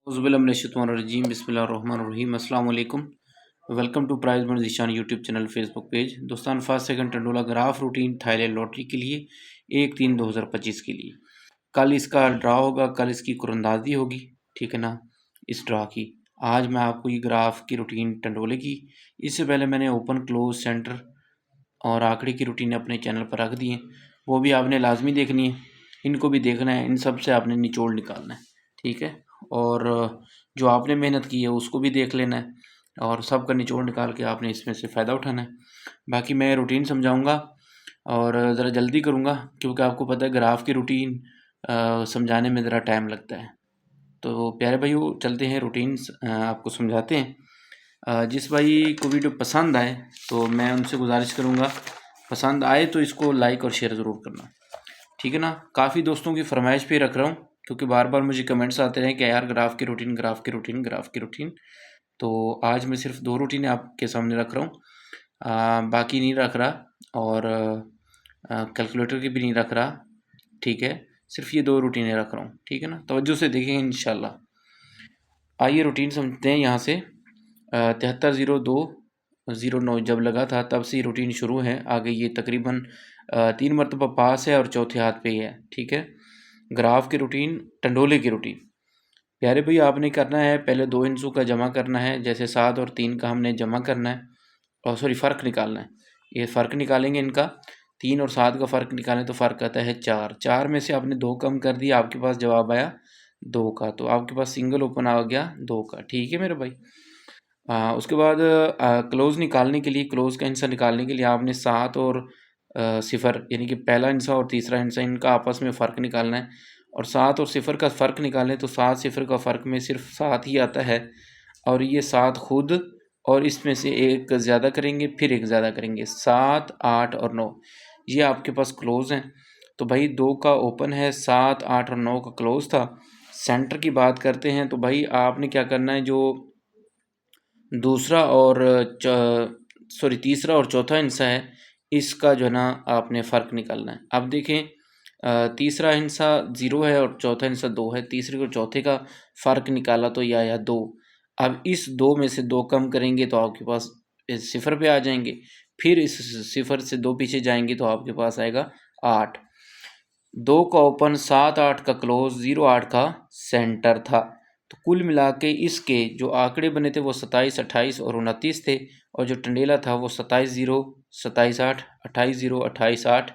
उज़्बिल्लाहिमिनश्शैतानिर्रजीम बिस्मिल्लाहिर्रहमानिर्रहीम अस्सलाम वालेकुम। Welcome to prize money Zeeshan YouTube channel Facebook page. दोस्तान फर्स्ट सेकंड टंडोला ग्राफ रूटीन थाईलैंड लॉटरी के लिए 1/3/2025 के लिए कल इसका ड्रा होगा, कल इसकी कुरंदाजी होगी, ठीक है ना, इस ड्रा की। आज मैं आपको ये ग्राफ की रूटीन टंडोले की, इससे पहले मैंने ओपन क्लोज सेंटर और आंकड़े की रूटीन अपने चैनल पर रख दी है, वो भी आपने लाजमी देखनी है, इनको भी देखना है, इन सब से आपने निचोड़ निकालना है, ठीक है। और जो आपने मेहनत की है उसको भी देख लेना है और सब का निचोड़ निकाल के आपने इसमें से फ़ायदा उठाना है। बाकी मैं रूटीन समझाऊंगा और ज़रा जल्दी करूंगा क्योंकि आपको पता है ग्राफ की रूटीन समझाने में ज़रा टाइम लगता है। तो प्यारे भाइयों चलते हैं, रूटीन आपको समझाते हैं। जिस भाई को वीडियो पसंद आए तो मैं उनसे गुजारिश करूँगा, पसंद आए तो इसको लाइक और शेयर ज़रूर करना, ठीक है ना। काफ़ी दोस्तों की फरमाइश पे रख रहा हूँ क्योंकि बार बार मुझे कमेंट्स आते रहे कि यार ग्राफ की रूटीन, ग्राफ की रूटीन, ग्राफ की रूटीन। तो आज मैं सिर्फ 2 रूटीन आपके सामने रख रहा हूँ, बाकी नहीं रख रहा और कैलकुलेटर की भी नहीं रख रहा, ठीक है। सिर्फ ये 2 रूटीनें रख रहा हूँ, ठीक है ना। तवज्जो से देखेंगे इंशाल्लाह। आइए रूटीन समझते हैं यहाँ से। 730209 जब लगा था तब से रूटीन शुरू है, आगे ये तकरीबन 3 मरतबा पास है और चौथे हाथ पे ही है, ठीक है। ग्राफ की रूटीन, टंडोले की रूटीन। प्यारे भाई आपने करना है, पहले 2 इंचों का जमा करना है, जैसे 7 और 3 का हमने जमा करना है, और सॉरी फ़र्क निकालना है। ये फ़र्क निकालेंगे इनका, 3 और 7 का फ़र्क निकालें तो फ़र्क आता है 4। 4 में से आपने 2 कम कर दिया, आपके पास जवाब आया 2 का, तो आपके पास सिंगल ओपन आ गया 2 का, ठीक है मेरे भाई। उसके बाद क्लोज़ निकालने के लिए, क्लोज़ का हिस्सा निकालने के लिए आपने 7 और 0 यानी कि पहला हिस्सा और तीसरा हिस्सा, इनका आपस में फ़र्क निकालना है। और 7 और 0 का फ़र्क निकालें तो 7-0 का फ़र्क में सिर्फ 7 ही आता है, और ये 7 खुद और इसमें से एक ज़्यादा करेंगे, फिर एक ज़्यादा करेंगे, 7, 8 और 9 ये आपके पास क्लोज़ हैं। तो भाई 2 का ओपन है, 7, 8 और 9 का क्लोज़ था। सेंटर की बात करते हैं तो भाई आपने क्या करना है, जो दूसरा और तीसरा और चौथा हिस्सा है, इसका जो है ना आपने फ़र्क निकालना है। अब देखें, तीसरा हिस्सा 0 है और चौथा हिस्सा 2 है, तीसरे और चौथे का फ़र्क निकाला तो ये आया 2। अब इस 2 में से 2 कम करेंगे तो आपके पास 0 पे आ जाएंगे, फिर इस 0 से 2 पीछे जाएंगे तो आपके पास आएगा 8। 2 का ओपन, 7, 8 का क्लोज, 0, 8 का सेंटर था। तो कुल मिला के इसके जो आंकड़े बने थे वो 27, 28 और 29 थे, और जो टंडेला था वो 27-0, 27-8, 28-0, 28-8,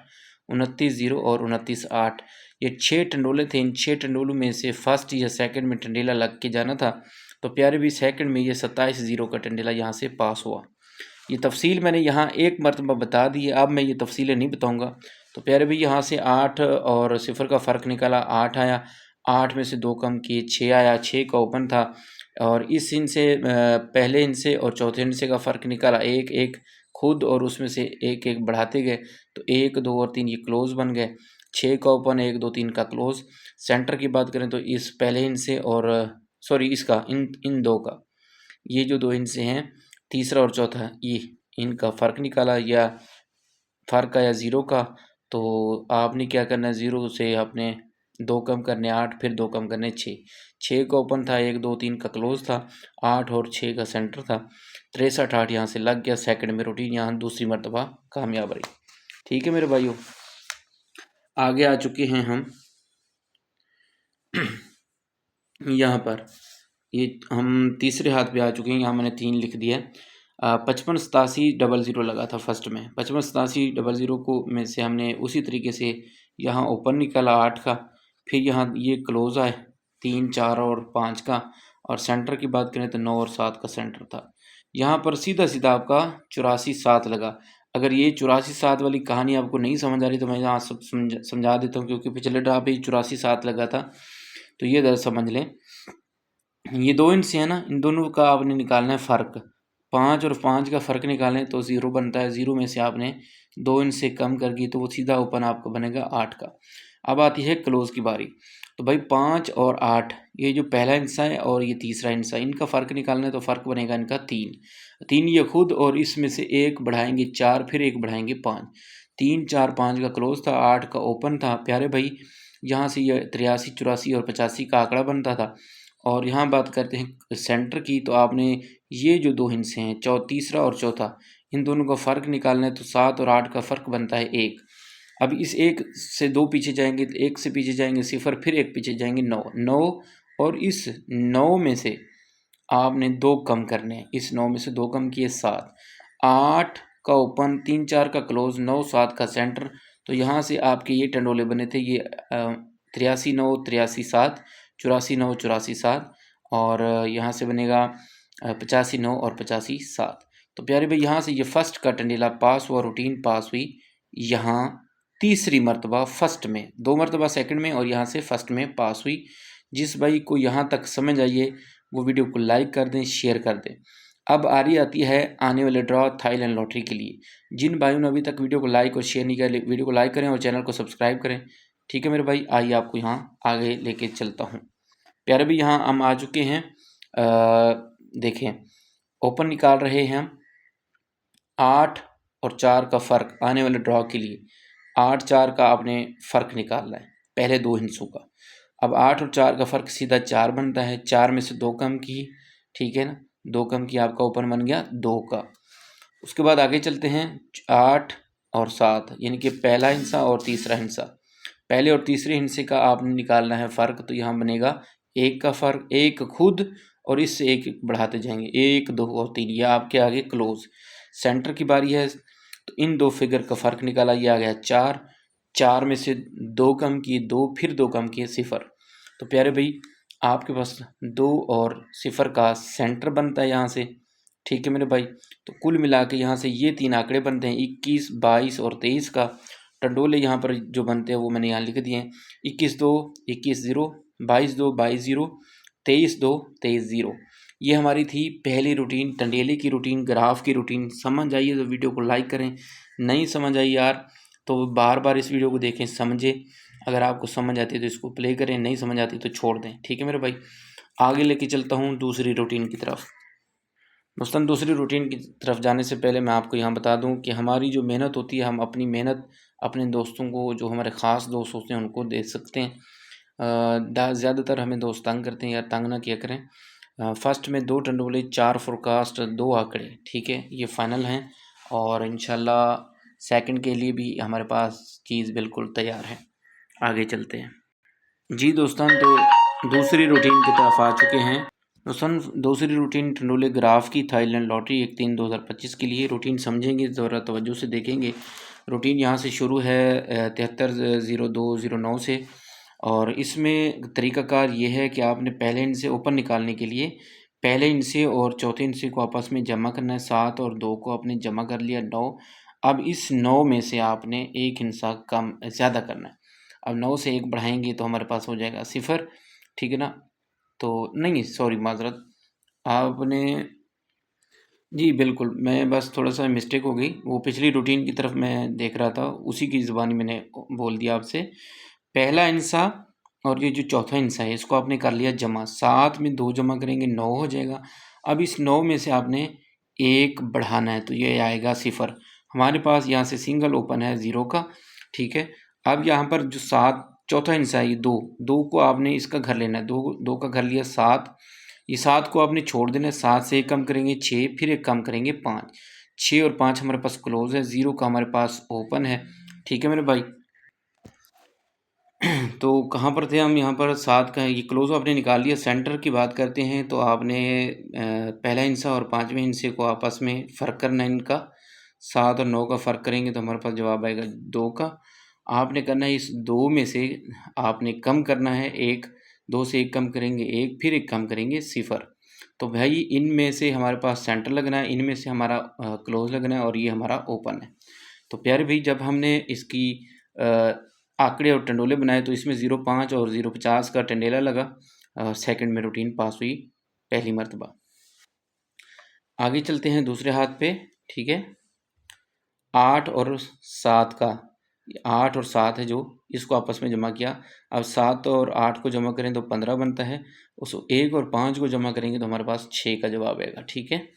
29-0 और 29-8। ये 6 टंडोले थे। इन 6 टंडोलों में से फर्स्ट या सेकंड में टंडेला लग के जाना था, तो प्यारे भी सेकंड में ये 27-0 का टंडेला यहाँ से पास हुआ। ये तफसील मैंने यहाँ एक मरतबा बता दी है, अब मैं ये तफसीलें नहीं बताऊँगा। तो प्यारे भाई यहाँ से 8 और 0 का फ़र्क निकाला, 8 आया, 8 में से 2 कम किए, 6 आया, 6 का ओपन था। और इस इनसे पहले इनसे और चौथे इनसे का फ़र्क निकाला, 1, 1 खुद और उसमें से 1, 1 बढ़ाते गए, तो 1, 2 और 3 ये क्लोज़ बन गए। 6 का ओपन, 1, 2, 3 का क्लोज़। सेंटर की बात करें तो इस पहले इनसे और इसका इन 2 का, ये जो 2 इनसे हैं, तीसरा और चौथा, ये इनका फ़र्क निकाला या फ़र्क आया 0 का। तो आपने क्या करना है, 0 से आपने 2 कम करने 8, फिर 2 कम करने 6। 6 का ओपन था, 1, 2, 3 का क्लोज़ था, 8 और 6 का सेंटर था, 63, 8 यहाँ से लग गया। सेकंड में रूटीन यहाँ दूसरी मरतबा कामयाब रही, ठीक है मेरे भाइयों। आगे आ चुके हैं हम यहाँ पर, ये हम तीसरे हाथ पे आ चुके हैं। यहाँ मैंने 3 लिख दिया है। 558700 लगा था फर्स्ट में, 558700 को में से हमने उसी तरीके से यहाँ ओपन निकाला 8 का, फिर यहाँ ये क्लोज़ आए 3, 4 और 5 का, और सेंटर की बात करें तो 9 और 7 का सेंटर था। यहाँ पर सीधा सीधा आपका 84-7 लगा। अगर ये 84-7 वाली कहानी आपको नहीं समझ आ रही तो मैं यहाँ सब समझा देता हूँ, क्योंकि पिछले ड्रा पे 84-7 लगा था, तो ये ज़रा समझ लें। ये 2 इंच है ना, इन दोनों का आपने निकालना है फ़र्क। 5 और 5 का फ़र्क निकालें तो 0 बनता है, 0 में से आपने 2 इंच से कम कर दी तो वो सीधा ओपन आपका बनेगा 8 का। अब आती है क्लोज़ की बारी। तो भाई 5 और 8, ये जो पहला हिस्सा है और ये तीसरा हिस्सा, इनका फ़र्क निकालना है तो फ़र्क बनेगा इनका 3। 3 ये खुद और इसमें से 1 बढ़ाएंगे 4, फिर 1 बढ़ाएंगे 5। 3, 4, 5 का क्लोज़ था, 8 का ओपन था। प्यारे भाई यहाँ से ये 83, 84 और 85 का आंकड़ा बनता था, और यहाँ बात करते हैं सेंटर की, तो आपने ये जो दो हिस्से हैं तीसरा और चौथा, इन दोनों का फ़र्क निकालना है। तो 7 और 8 का फ़र्क बनता है 1। अब इस 1 से 2 पीछे जाएंगे, तो 1 से पीछे जाएंगे 0, फिर 1 पीछे जाएंगे 9 और इस 9 में से आपने 2 कम करने हैं। इस 9 में से 2 कम किए 7, 8 का ओपन, 3 4 का क्लोज, 9 7 का सेंटर। तो यहाँ से आपके ये टंडोले बने थे, ये 83 9 83 7, 84 9 84 7, और यहाँ से बनेगा 85 9 और 85 7। तो प्यारे भाई यहाँ से ये फर्स्ट का टंडेला पास हुआ, रूटीन पास हुई यहाँ तीसरी मरतबा फर्स्ट में, 2 मरतबा सेकंड में और यहाँ से फर्स्ट में पास हुई। जिस भाई को यहाँ तक समझ आइए वो वीडियो को लाइक कर दें, शेयर कर दें। अब आती है आने वाले ड्रॉ थाईलैंड लॉटरी के लिए। जिन भाइयों ने अभी तक वीडियो को लाइक और शेयर नहीं किया, वीडियो को लाइक करें और चैनल को सब्सक्राइब करें। ठीक है मेरे भाई, आइए आपको यहाँ आगे लेके चलता हूँ। प्यारे भाई यहाँ हम आ चुके हैं। देखें, ओपन निकाल रहे हैं हम 8 और 4 का फ़र्क आने वाले ड्रॉ के लिए। 8 4 का आपने फ़र्क निकालना है पहले 2 हिस्सों का। अब 8 और 4 का फ़र्क सीधा 4 बनता है। 4 में से 2 कम की, ठीक है ना, 2 कम की, आपका ओपन बन गया 2 का। उसके बाद आगे चलते हैं 8 और 7, यानी कि पहला हिस्सा और तीसरा हिस्सा। पहले और तीसरे हिस्से का आपने निकालना है फ़र्क। तो यहाँ बनेगा 1 का फ़र्क, 1 खुद और इससे 1 बढ़ाते जाएंगे, 1 2 और 3, यह आपके आगे क्लोज। सेंटर की बारी है, तो इन 2 फिगर का फ़र्क निकाला, ये आ गया 4। 4 में से 2 कम किए 2, फिर 2 कम किए 0। तो प्यारे भाई आपके पास 2 और 0 का सेंटर बनता है यहाँ से। ठीक है मेरे भाई, तो कुल मिला के यहाँ से ये 3 आंकड़े बनते हैं 21 22 और 23 का। टंडोले यहाँ पर जो बनते हैं वो मैंने यहाँ लिख दिए हैं। 21 2 21 0, 22 2 22 0, 23 2 23 0। ये हमारी थी पहली रूटीन, टंडेले की रूटीन, ग्राफ की रूटीन। समझ आइए तो वीडियो को लाइक करें, नहीं समझ आई यार तो बार बार इस वीडियो को देखें, समझें। अगर आपको समझ आती है तो इसको प्ले करें, नहीं समझ आती तो छोड़ दें। ठीक है मेरे भाई, आगे लेके चलता हूँ दूसरी रूटीन की तरफ। दोस्तों दूसरी रूटीन की तरफ जाने से पहले मैं आपको यहाँ बता दूँ कि हमारी जो मेहनत होती है, हम अपनी मेहनत अपने दोस्तों को, जो हमारे ख़ास दोस्त होते हैं, उनको दे सकते हैं। ज़्यादातर हमें दोस्त तंग करते हैं, यार तंग ना किया करें। फर्स्ट में 2 टंडोले, 4 फोरकास्ट, 2 आंकड़े, ठीक है, ये फाइनल हैं। और इंशाल्लाह सेकंड के लिए भी हमारे पास चीज़ बिल्कुल तैयार है। आगे चलते हैं जी दोस्तों, तो दूसरी रूटीन की तरफ आ चुके हैं। दोस्तों दूसरी रूटीन टंडोले ग्राफ की, थाईलैंड लॉटरी 1/3/2025 के लिए। रूटीन समझेंगे, ज़रा तवज्जो से देखेंगे। रूटीन यहाँ से शुरू है 730209 से, और इसमें तरीक़ाकार ये है कि आपने पहले इनसे ओपन निकालने के लिए पहले इनसे और चौथे इनसे को आपस में जमा करना है। 7 और 2 को आपने जमा कर लिया 9। अब इस 9 में से आपने एक हिस्सा कम ज़्यादा करना है। अब 9 से 1 बढ़ाएंगे तो हमारे पास हो जाएगा 0, ठीक है ना। तो नहीं, सॉरी माज़रत, आपने जी बिल्कुल, मैं बस थोड़ा-सा मिस्टेक हो गई, वो पिछली रूटीन की तरफ मैं देख रहा था, उसी की ज़ुबानी मैंने बोल दिया आपसे। पहला हिस्सा और ये जो चौथा हिस्सा है, इसको आपने कर लिया जमा। 7 में 2 जमा करेंगे 9 हो जाएगा। अब इस 9 में से आपने 1 बढ़ाना है, तो ये आएगा 0। हमारे पास यहाँ से सिंगल ओपन है 0 का, ठीक है। अब यहाँ पर जो 7 चौथा हिस्सा है, ये 2 को आपने इसका घर लेना है। 2 का घर लिया 7, ये 7 को आपने छोड़ देना है। 7 से 1 कम करेंगे 6, फिर 1 कम करेंगे 5। 6 और 5 हमारे पास क्लोज है, 0 का हमारे पास ओपन है, ठीक है मेरे भाई। तो कहाँ पर थे हम, यहाँ पर 7 का ये क्लोज आपने निकाल लिया। सेंटर की बात करते हैं तो आपने पहला हिस्सा और 5वें हिस्से को आपस में फ़र्क करना है इनका। 7 और 9 का फ़र्क करेंगे तो हमारे पास जवाब आएगा 2 का। आपने करना है इस 2 में से आपने कम करना है 1, 2 से 1 कम करेंगे 1, फिर 1 कम करेंगे 0। तो भाई इनमें से हमारे पास सेंटर लगना है, इनमें से हमारा क्लोज लगना है, और ये हमारा ओपन है। तो प्यारे भाई जब हमने इसकी आंकड़े और टंडोले बनाए तो इसमें 0.5 और 0.50 का टंडेला लगा। सेकंड में रूटीन पास हुई पहली मर्तबा। आगे चलते हैं दूसरे हाथ पे, ठीक है। 8 और 7 का, 8 और 7 है जो, इसको आपस में जमा किया। अब 7 और 8 को जमा करें तो 15 बनता है। उस 1 और 5 को जमा करेंगे तो हमारे पास 6 का जवाब आएगा, ठीक है।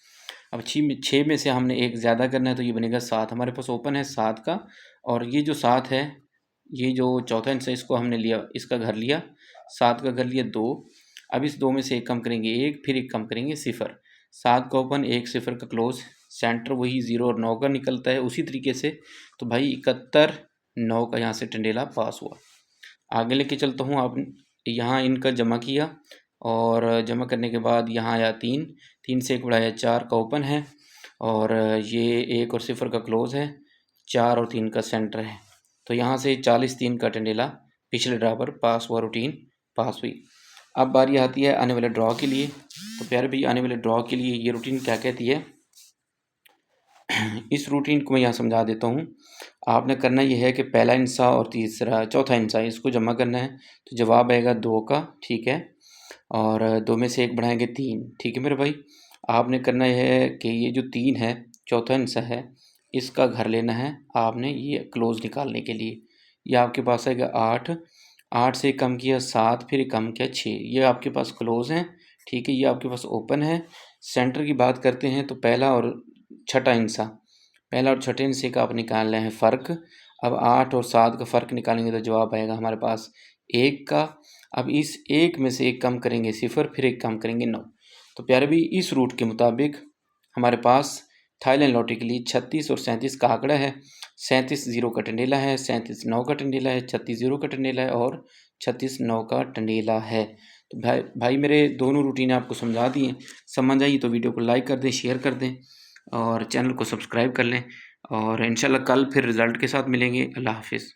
अब 6 में से हमने 1 ज़्यादा करना है तो ये बनेगा 7। हमारे पास ओपन है 7 का, और ये जो 7 है, ये जो चौथा हिस्सा इसको हमने लिया, इसका घर लिया, 7 का घर लिया 2। अब इस 2 में से एक कम करेंगे 1, फिर एक कम करेंगे 0। 7 का ओपन, 1 0 का क्लोज, सेंटर वही 0 और 9 का निकलता है उसी तरीके से। तो भाई 71 9 का यहाँ से टंडेला पास हुआ। आगे लेके चलता हूँ। आप यहाँ इनका जमा किया और जमा करने के बाद यहाँ आया 3, 3 से 1 बढ़ाया 4 का ओपन है और ये 1 और 0 का क्लोज है, 4 और 3 का सेंटर है। तो यहाँ से 40 3 का टंडेला पिछले ड्रा पर पास हुआ, रूटीन पास हुई। अब बारी आती है आने वाले ड्रॉ के लिए। तो प्यारे भाई आने वाले ड्रॉ के लिए ये रूटीन क्या कहती है, इस रूटीन को मैं यहाँ समझा देता हूँ। आपने करना ये है कि पहला इंसा और चौथा इंसा इसको जमा करना है। तो जवाब आएगा 2 का, ठीक है, और 2 में से 1 बढ़ाएंगे 3, ठीक है मेरे भाई। आपने करना यह है कि ये जो 3 है चौथा इंसा है, इसका घर लेना है आपने ये क्लोज निकालने के लिए। ये आपके पास आएगा 8, 8 से कम किया 7, फिर कम किया 6, ये आपके पास क्लोज हैं, ठीक है, ये आपके पास ओपन है। सेंटर की बात करते हैं तो पहला और छठा इंसा, पहला और छठे इंसे का आप निकालना है फ़र्क। अब 8 और 7 का फ़र्क निकालेंगे तो जवाब आएगा हमारे पास 1 का। अब इस 1 में से 1 कम करेंगे 0, फिर 1 कम करेंगे 9। तो प्यारे भी इस रूट के मुताबिक हमारे पास थाईलैंड लॉटरी के लिए 36 और 37 का आंकड़ा है। 37 0 का टंडेला है, 37 9 का टंडेला है, 36 0 का टंडेला है और 36 9 का टंडेला है। तो भाई मेरे दोनों रूटीन आपको समझा दिए। समझ आई तो वीडियो को लाइक कर दें, शेयर कर दें और चैनल को सब्सक्राइब कर लें और इंशाल्लाह कल फिर रिज़ल्ट के साथ मिलेंगे। अल्लाह हाफ़िज़।